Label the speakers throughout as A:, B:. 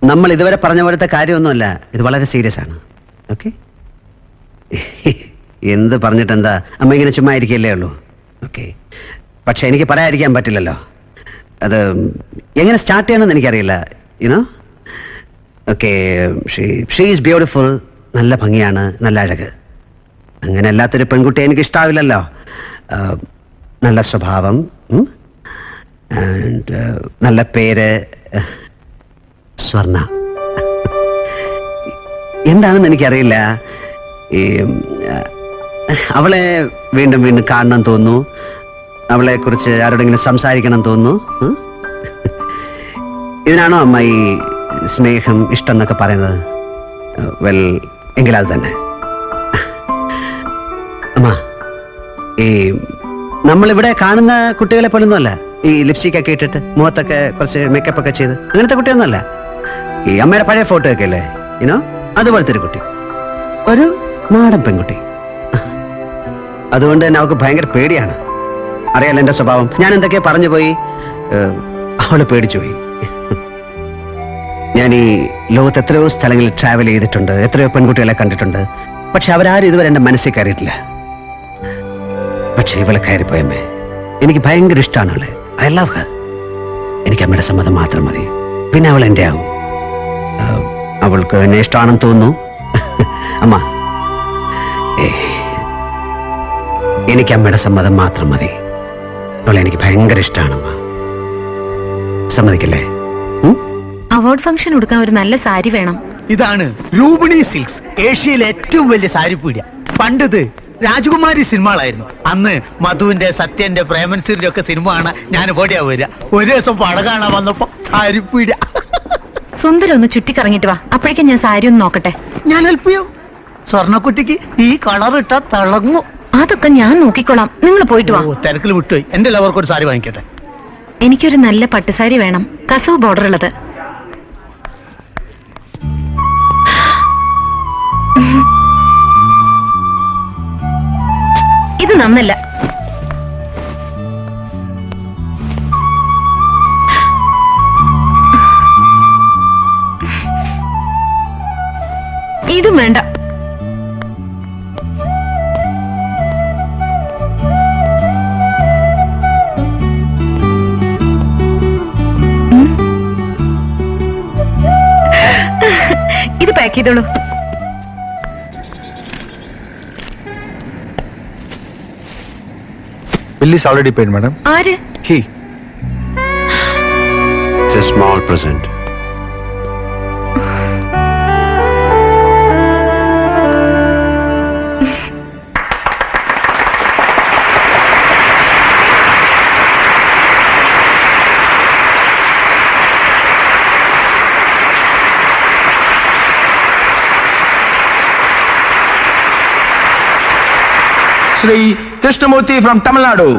A: നമ്മൾ ഇതുവരെ പറഞ്ഞ പോലത്തെ കാര്യമൊന്നുമല്ല, ഇത് വളരെ സീരിയസ് ആണ്. ഓക്കെ? എന്ത് പറഞ്ഞിട്ടെന്താ, അമ്മ ഇങ്ങനെ ചുമ്മാ ഇരിക്കല്ലേ ഉള്ളൂ. ഓക്കെ, പക്ഷെ എനിക്ക് പറയാതിരിക്കാൻ പറ്റില്ലല്ലോ. അത് എങ്ങനെ സ്റ്റാർട്ട് ചെയ്യണമെന്ന് എനിക്കറിയില്ല. You know. Okay, she is beautiful. നല്ല ഭംഗിയാണ്, നല്ല അഴക്. അങ്ങനെ അല്ലാത്തൊരു പെൺകുട്ടിയെ എനിക്ക് ഇഷ്ടാവില്ലല്ലോ. നല്ല സ്വഭാവം, നല്ല പേര്, സ്വർണ. എന്താണെന്ന് എനിക്കറിയില്ല. ഈ അവളെ വീണ്ടും വീണ്ടും കാണണം തോന്നുന്നു. അവളെ കുറിച്ച് ആരോടെങ്കിലും സംസാരിക്കണം തോന്നുന്നു. ഇതിനാണോ അമ്മ ഈ സ്നേഹം, ഇഷ്ടം എന്നൊക്കെ പറയുന്നത്? വെൽ, എങ്കിലത് തന്നെ. അമ്മ, ഈ നമ്മളിവിടെ കാണുന്ന കുട്ടികളെ പോലൊന്നുമല്ല. ഈ ലിപ്സ്റ്റിക് ഒക്കെ ഇട്ടിട്ട് മുഖത്തൊക്കെ കുറച്ച് മേക്കപ്പ് ഒക്കെ ചെയ്ത് അങ്ങനത്തെ കുട്ടിയൊന്നുമല്ല. ഈ അമ്മയുടെ പഴയ ഫോട്ടോ ഒക്കെ അല്ലേ, ഇനോ, അതുപോലത്തെ ഒരു കുട്ടി, ഒരു നാടൻ പെൺകുട്ടി. അതുകൊണ്ട് തന്നെ അവൾക്ക് ഭയങ്കര പേടിയാണ്. അറിയാലോ എന്റെ സ്വഭാവം. ഞാൻ എന്തൊക്കെയാ പറഞ്ഞു പോയി, അവള് പേടിച്ചു പോയി. ഞാൻ ഈ ലോകത്ത് എത്രയോ സ്ഥലങ്ങളിൽ ട്രാവൽ ചെയ്തിട്ടുണ്ട്, എത്രയോ പെൺകുട്ടികളെ കണ്ടിട്ടുണ്ട്. പക്ഷെ അവരാരും ഇതുവരെ എന്റെ മനസ്സിൽ കയറിയിട്ടില്ല. പക്ഷെ ഇവളെ കയറിപ്പോയമ്മേ. എനിക്ക് ഭയങ്കര ഇഷ്ടമാണ് അവളെ. I love her. എനിക്ക് അമ്മയുടെ സമ്മതം മാത്രം മതി, പിന്നെ അവൾ എൻ്റെ ആവും. അവൾക്ക് എന്നെ ഇഷ്ടമാണെന്ന് തോന്നുന്നു. അമ്മ, എനിക്ക് അമ്മയുടെ സമ്മതം മാത്രം മതി. അവളെ എനിക്ക് ഭയങ്കര ഇഷ്ടമാണമ്മ. സമ്മതിക്കില്ലേ?
B: അവാർഡ് ഫംഗ്ഷൻ കൊടുക്കാൻ ഒരു നല്ല സാരി വേണം.
C: ഇതാണ് രൂപിണി സിൽക്സ്, ഏഷ്യയിലെ ഏറ്റവും വലിയ സാരിപ്പീടിയ. പണ്ടത് രാജകുമാരി സിനിമകളായിരുന്നു. അന്ന് മധുവിന്റെ, സത്യന്റെ, പ്രേമൻസിന്റെ ഒക്കെ സിനിമ കാണാൻ ഞാൻ എവിടെയാ വരിക. ഒരു ദിവസം പടം കാണാൻ വന്നപ്പോ സാരിപ്പീടിയ.
B: സുന്ദരം ഒന്ന് ചുറ്റിക്കറങ്ങിട്ട് വാ, അപ്പോഴേക്കും ഞാൻ സാരി ഒന്ന് നോക്കട്ടെ.
C: ഞാൻ ഹെൽപ്പ് ചെയ്യും. സ്വർണ്ണക്കുട്ടിക്ക് ഈ കളർ ഇട്ടാ തിളങ്ങും.
B: അതൊക്കെ ഞാൻ നോക്കിക്കോളാം, നിങ്ങൾ പോയിട്ട് വാ.
C: തിരക്കിൽ വിട്ടുപോയി. എന്റെ ലവർക്ക് ഒരു സാരി വാങ്ങിക്കട്ടെ.
B: എനിക്കൊരു നല്ല പട്ടുസാരി വേണം, കസവ് ബോർഡർ ഉള്ളത്. ഇത് നന്നല്ല. ഇതും വേണ്ട. ഇത് പാക്ക് ചെയ്തോളൂ.
D: Bill is already paid, madam.
B: ആര്?
D: He.
A: It's a small present.
D: Shri Krishnamurthy from Tamil Nadu.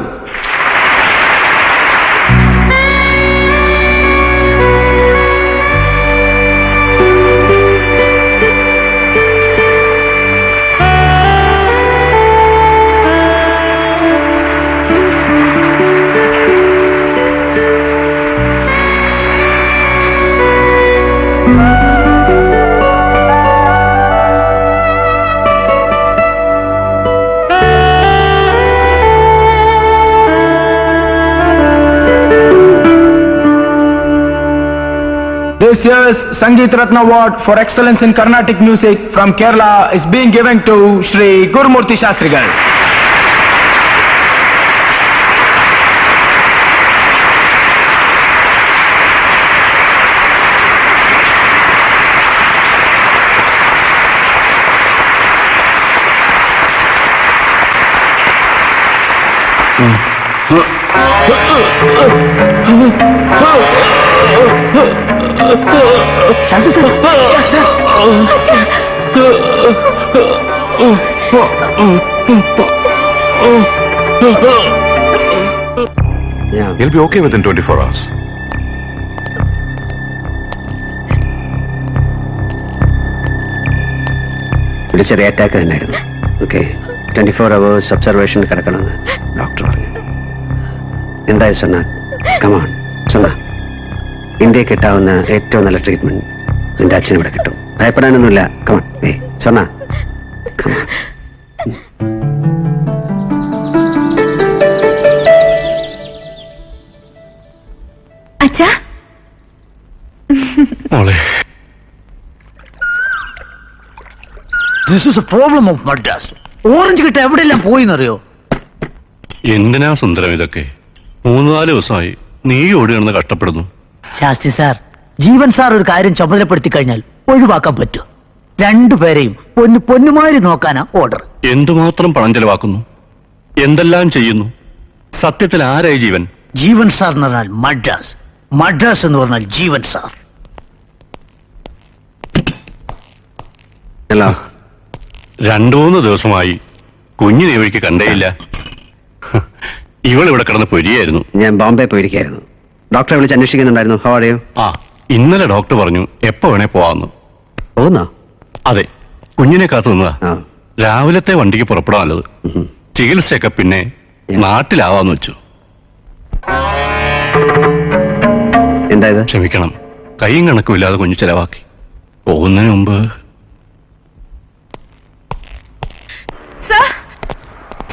D: This year's Sangeet Ratna Award for Excellence in Carnatic Music from Kerala is being given to Shri Gurumurthy Shastrigal.
A: Shastri sir,
E: He'll be okay within 24 hours.
A: ഇവിടെ ചെറിയ attack തന്നെയായിരുന്നു. Okay, 24 hours observation കിടക്കണമെന്ന് doctor പറഞ്ഞു. എന്തായി സൊന്ന? Come on സൊന്ന. ഇന്ത്യക്ക് കിട്ടാവുന്ന ഏറ്റവും നല്ല treatment നിന്റെ അച്ഛൻ ഇവിടെ കിട്ടും, ഭയപ്പെടാനൊന്നുമില്ല. കമൺ, സ്വർണ്ണ കമൺ.
B: അച്ഛാ,
E: മോളെ,
C: this is A problem of Madras. Orange കിട്ട എവിടെയെല്ലാം പോയിന്നറിയോ?
E: എന്തിനാ സുന്ദരം ഇതൊക്കെ? 3-4 ദിവസമായി നീ ഓടി കിടന്ന് കഷ്ടപ്പെടുന്നു.
C: ശാസ്ത്രി സാർ, ജീവൻ സാർ ഒരു കാര്യം ചുമതലപ്പെടുത്തി കഴിഞ്ഞാൽ ഒഴിവാക്കാൻ പറ്റും. രണ്ടുപേരെയും പൊന്നുമാരി നോക്കാനാ ഓർഡർ.
E: എന്തുമാത്രം പണം ചെലവാക്കുന്നു, എന്തെല്ലാം ചെയ്യുന്നു. സത്യത്തിൽ ആരായി ജീവൻ?
C: ജീവൻ സാർ എന്ന് പറഞ്ഞാൽ മദ്രാസ്, മദ്രാസ് എന്ന് പറഞ്ഞാൽ ജീവൻ സാർ.
A: ഹലോ.
E: 2-3 ദിവസമായി കുഞ്ഞിനെ വഴിക്ക് കണ്ടേയില്ല. ഇവളിവിടെ കിടന്ന് പൊരിയായിരുന്നു.
A: ഞാൻ ബോംബെ പോയിരിക്കായിരുന്നു. ഡോക്ടറെ വിളിച്ച് അന്വേഷിക്കുന്നുണ്ടായിരുന്നു. How are you?
E: ആ, ഇന്നലെ ഡോക്ടർ പറഞ്ഞു എപ്പോ വേണേ പോവാന്ന്.
A: പോകുന്നോ?
E: അതെ, കുഞ്ഞിനെ കാത്തു നിന്നതാ.
A: ആ.
E: രാവിലത്തെ വണ്ടിക്ക് പുറപ്പെടാൻ നല്ലത്. ചികിത്സയൊക്കെ പിന്നെ നാട്ടിലാവാന്ന് വെച്ചു.
A: എന്തായത്?
E: ക്ഷമിക്കണം, കൈയും കണക്കുമില്ലാതെ കുഞ്ഞു ചെലവാക്കി. പോകുന്നതിന് മുമ്പ്
B: സർ,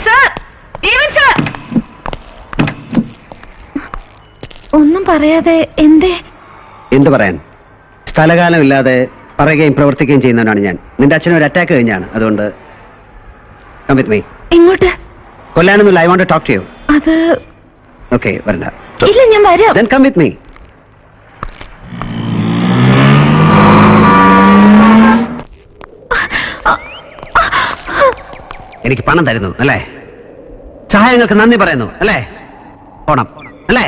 B: സർ, ജീവൻ സർ. ഒന്നും പറയാതെ എന്തേ?
A: എന്ത് പറയാൻ? സ്ഥലകാലം ഇല്ലാതെ പറയുകയും പ്രവർത്തിക്കുകയും ചെയ്യുന്നവനാണ് ഞാൻ. നിന്റെ അച്ഛന് ഒരു അറ്റാക്ക് കഴിഞ്ഞാണ്, അതുകൊണ്ട് കം വിത്ത് മീ.
B: ഇങ്ങോട്ട്?
A: കൊല്ലാനൊന്നുമില്ല. I want to talk to you.
B: അത്
A: ഓക്കെ, വരണ്ട.
B: ഇല്ല, ഞാൻ വരാം.
A: Then come with me. എനിക്ക് പണം തരുന്നു അല്ലേ? സഹായങ്ങൾക്ക് നന്ദി പറയുന്നു അല്ലേ? പോണം അല്ലേ?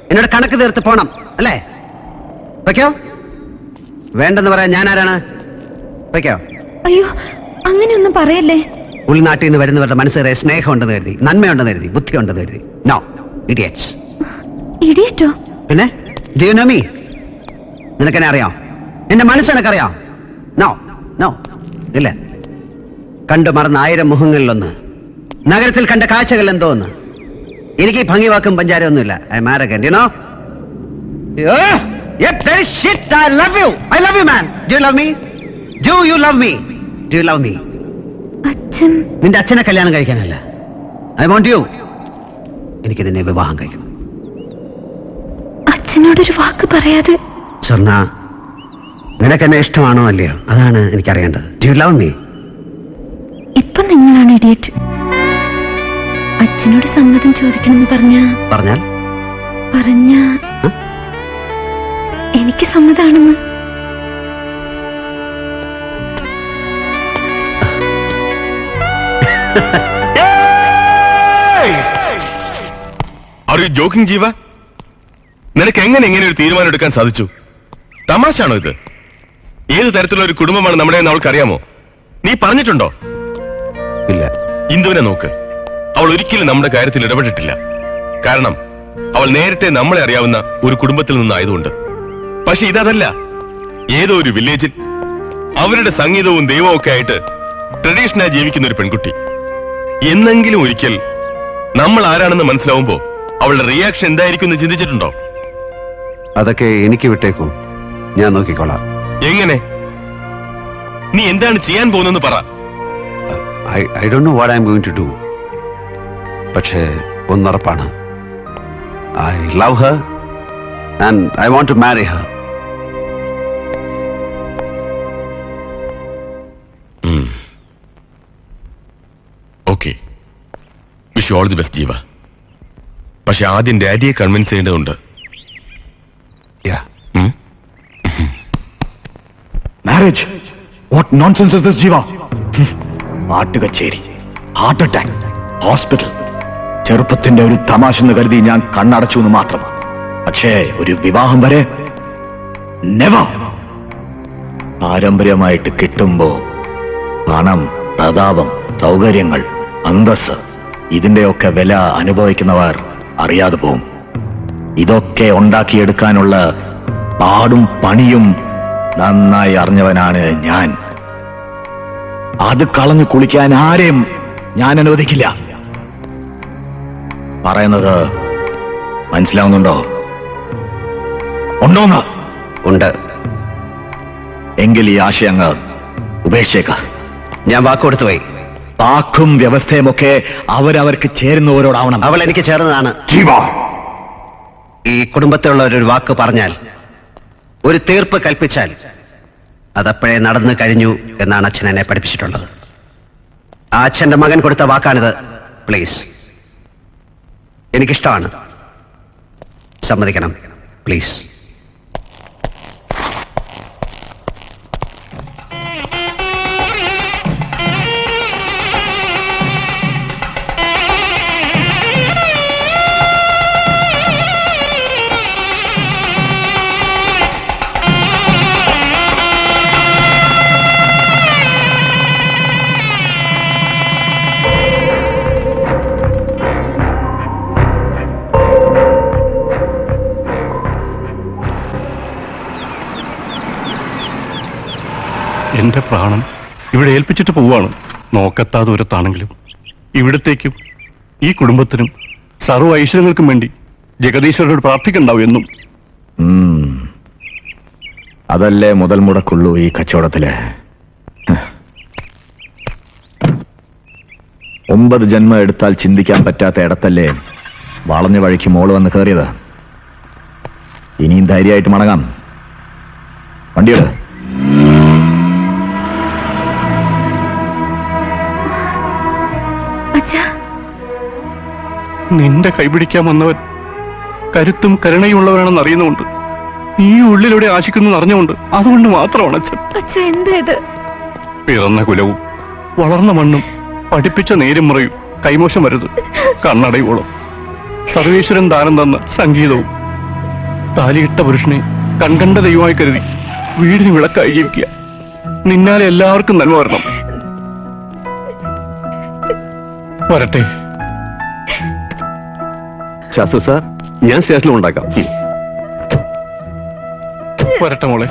A: എന്നോട് കണക്ക് തീർത്ത് പോണം അല്ലേ? വയ്ക്കോ. വേണ്ടെന്ന് പറയാൻ ഞാൻ ആരാണ്? വയ്ക്കോ.
B: അയ്യോ, അങ്ങനെയൊന്നും പറയല്ലേ.
A: ഉൾനാട്ടിൽ നിന്ന് വരുന്നവരുടെ മനസ്സിലെ സ്നേഹമുണ്ടെന്ന് കരുതി, നന്മയുണ്ടെന്ന് കരുതി, ബുദ്ധിയുണ്ടെന്ന് കരുതി. No, idiots.
B: ഇടിയറ്റോ?
A: പിന്നെ ഡു യു നോ മീ? നിനക്കെന്നെ അറിയാം? എന്റെ മനസ്സ് നിനക്കറിയാം? നോ നോ, ഇല്ല. കണ്ടു മറന്ന 1000 മുഖങ്ങളിലൊന്ന്, നഗരത്തിൽ കണ്ട കാഴ്ചകൾ എന്തോന്ന്. എനിക്ക് ഈ ഭംഗി വാക്കും പഞ്ചാരമൊന്നുമില്ല. I am arrogant, you know. I love you. I love you, man. Do you love me? Do you love me? Do you love me?
B: അച്ഛൻ?
A: നിന്റെ അച്ഛനെ കല്യാണം കഴിക്കാനല്ല. I want you. എനിക്ക് നിന്നെ വിവാഹം കഴിക്കണം.
B: അച്ഛനോടൊരു വാക്ക് പറയാതെ.
A: സ്വർണ്ണ, നിനക്ക് എന്നെ ഇഷ്ടമാണോ അല്ലയോ? അതാണ് എനിക്കറിയേണ്ടത്. Do you love me?
B: ഇപ്പൊ നിങ്ങളാണ് ഇഡിയറ്റ്. അച്ഛനോട് സമ്മതം ചോദിക്കണമെന്ന്
A: പറഞ്ഞാൽ
B: എനിക്ക് സമ്മതാണെന്ന്.
F: ആർ യു ജോക്കിംഗ് ജീവ? നിനക്ക് എങ്ങനെ ഒരു തീരുമാനം എടുക്കാൻ സാധിച്ചു? തമാശാണോ ഇത്? ഏത് തരത്തിലുള്ള ഒരു കുടുംബമാണ് നമ്മുടെ അവൾക്കറിയാമോ? നീ പറഞ്ഞിട്ടുണ്ടോ?
A: ഇല്ല.
F: ഇന്ദുവിനെ നോക്ക്, അവൾ ഒരിക്കലും നമ്മുടെ കാര്യത്തിൽ ഇടപെട്ടിട്ടില്ല. കാരണം അവൾ നേരത്തെ നമ്മളെ അറിയാവുന്ന ഒരു കുടുംബത്തിൽ നിന്നായതുകൊണ്ട്. പക്ഷെ ഇതല്ല, ഏതോ ഒരു വില്ലേജിൽ അവരുടെ സംഗീതവും ദൈവവും ഒക്കെ ആയിട്ട് ട്രഡീഷനായി ജീവിക്കുന്ന ഒരു പെൺകുട്ടി. എന്നെങ്കിലും ഒരിക്കൽ നമ്മൾ ആരാണെന്ന് മനസ്സിലാവുമ്പോ അവളുടെ റിയാക്ഷൻ എന്തായിരിക്കും എന്ന് ചിന്തിച്ചിട്ടുണ്ടോ?
E: അതൊക്കെ എനിക്ക് വിട്ടേക്കൂ, ഞാൻ നോക്കിക്കോളാം.
F: എങ്ങനെ? നീ എന്താണ് ചെയ്യാൻ പോകുന്നെന്ന് പറ.
E: I don't know what I'm going to do. പക്ഷേ ഒന്നുറപ്പാണ്, I love her and I want to marry her.
F: Okay, wish all the best ജീവ. പക്ഷെ ആദ്യം ഡാഡിയെ കൺവിൻസ് ചെയ്യേണ്ടതുണ്ട്.
E: Yeah.
D: Marriage? What nonsense is this ജീവ? നാട്ടുകച്ചേരി, ഹാർട്ട് അറ്റാക്ക്, ഹോസ്പിറ്റൽ. ചെറുപ്പത്തിന്റെ ഒരു തമാശ എന്ന് കരുതി ഞാൻ കണ്ണടച്ചു എന്ന് മാത്രം. പക്ഷേ ഒരു വിവാഹം വരെ നെവർ. പാരമ്പര്യമായിട്ട് കിട്ടുമ്പോ പണം, പ്രതാപം, സൗകര്യങ്ങൾ, അന്തസ്, ഇതിന്റെയൊക്കെ വില അനുഭവിക്കുന്നവർ അറിയാതെ പോവും. ഇതൊക്കെ ഉണ്ടാക്കിയെടുക്കാനുള്ള പാടും പണിയും നന്നായി അറിഞ്ഞവനാണ് ഞാൻ. അത് കളഞ്ഞു കുളിക്കാൻ ആരെയും ഞാൻ അനുവദിക്കില്ല. പറയുന്നത് മനസ്സിലാവുന്നുണ്ടോ? ഉണ്ടോന്ന്?
A: ഉണ്ട്.
D: എങ്കിൽ ഈ ആശയങ്ങ് ഉപേക്ഷിച്ചേക്ക.
A: ഞാൻ വാക്കുകൊടുത്തു പോയി.
D: വാക്കും വ്യവസ്ഥയുമൊക്കെ അവരവർക്ക് ചേരുന്നവരോടാവണം.
A: അവൾ എനിക്ക് ചേർന്നതാണ്.
D: ജീവ,
A: ഈ കുടുംബത്തിലുള്ള ഒരു വാക്ക് പറഞ്ഞാൽ, ഒരു തീർപ്പ് കൽപ്പിച്ചാൽ അതപ്പോഴേ നടന്നു കഴിഞ്ഞു എന്നാണ് അച്ഛൻ എന്നെ പഠിപ്പിച്ചിട്ടുള്ളത്. ആ അച്ഛന്റെ മകൻ കൊടുത്ത വാക്കാണിത്. പ്ലീസ്, എനിക്കിഷ്ടമാണ്. സമ്മതിക്കണം പ്ലീസ്.
G: എന്റെ പ്രാണൻ ഇവിടെ ഏൽപ്പിച്ചിട്ട് പോവാണ്. നോക്കത്താ ദൂരത്താണെങ്കിലും ഇവിടത്തേക്കും ഈ കുടുംബത്തിനും സർവ്വ ഐശ്വര്യങ്ങൾക്കും വേണ്ടി ജഗദീശ്വരനോട് പ്രാർത്ഥിക്കണ്ടാവും എന്നും.
D: അതല്ലേ മുതൽ മുടക്കുള്ളൂ ഈ കച്ചവടത്തില്. 9 ജന്മം എടുത്താൽ ചിന്തിക്കാൻ പറ്റാത്ത ഇടത്തല്ലേ വളഞ്ഞ വഴിക്ക് മോള് വന്ന് കയറിയത്. ഇനിയും ധൈര്യമായിട്ട് മടങ്ങാം. വണ്ടിയുടെ
G: നിന്റെ കൈപിടിക്കാൻ വന്നവൻ കരുത്തും കരുണയുള്ളവനാണെന്ന് അറിയുന്നുണ്ട്. ഈ ഉള്ളിലൂടെ ആശിക്കുന്നു അറിഞ്ഞുകൊണ്ട് അതുകൊണ്ട് മാത്രമാണ് അച്ഛൻ.
B: എന്തേത്?
G: പിറന്ന കുലവും വളർന്ന മണ്ണും പഠിപ്പിച്ച നേരും മുറയും കൈമോശം വരുത്. കണ്ണടയോളം സർവേശ്വരൻ ദാനം തന്ന സംഗീതവും താലിയിട്ട പുരുഷനെ കൺകണ്ട ദൈവമായി കരുതി വീടിന് വിളക്കായി ജീവിക്കുക. നിന്നാലെ എല്ലാവർക്കും നന്മ വരണം. വരട്ടെ.
E: ശാസ്ത്രി സാർ, ഞാൻ സ്റ്റേഷനിൽ ഉണ്ടാക്കാം.
G: വരട്ടെ മോളെ.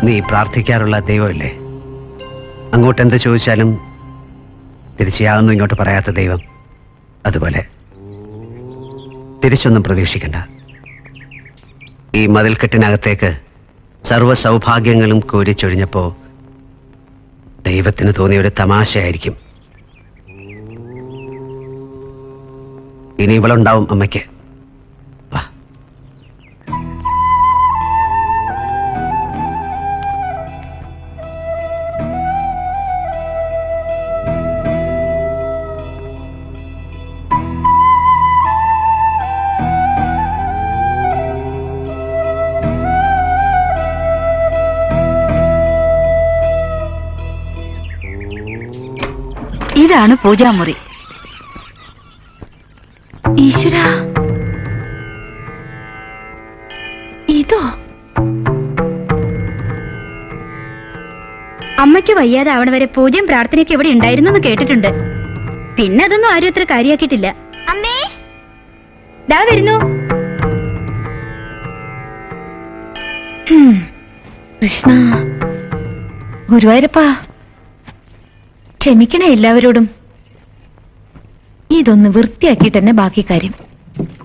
A: നീ പ്രാർത്ഥിക്കാറുള്ള ദൈവമില്ലേ? അങ്ങോട്ട് എന്ത് ചോദിച്ചാലും തിരിച്ചാവുന്നു ഇങ്ങോട്ട് പറയാത്ത ദൈവം. അതുപോലെ തിരിച്ചൊന്നും പ്രതീക്ഷിക്കണ്ട. ഈ മതിൽക്കെട്ടിനകത്തേക്ക് സർവ്വ സൗഭാഗ്യങ്ങളും കോരിച്ചൊഴിഞ്ഞപ്പോ ദൈവത്തിന് തോന്നിയ ഒരു തമാശയായിരിക്കും. ഇനി ഇവളുണ്ടാവും അമ്മയ്ക്ക്. വാ.
B: ഇതാണ് പൂജാമുറി. ഈശ്വര, ഇതോ?
H: അമ്മയ്ക്ക് വയ്യാതെ ആവണ വരെ പൂജയും പ്രാർത്ഥനയൊക്കെ ഇവിടെ ഉണ്ടായിരുന്നു എന്ന് കേട്ടിട്ടുണ്ട്. പിന്നെ അതൊന്നും ആരും അത്ര കാര്യാക്കിയിട്ടില്ല. അമ്മേ, ദാ വരുന്നു.
B: കൃഷ്ണ, ഗുരുവായൂരപ്പാ, ക്ഷമിക്കണേ എല്ലാവരോടും. ഇതൊന്ന് വൃത്തിയാക്കിയിട്ട് തന്നെ ബാക്കി കാര്യം.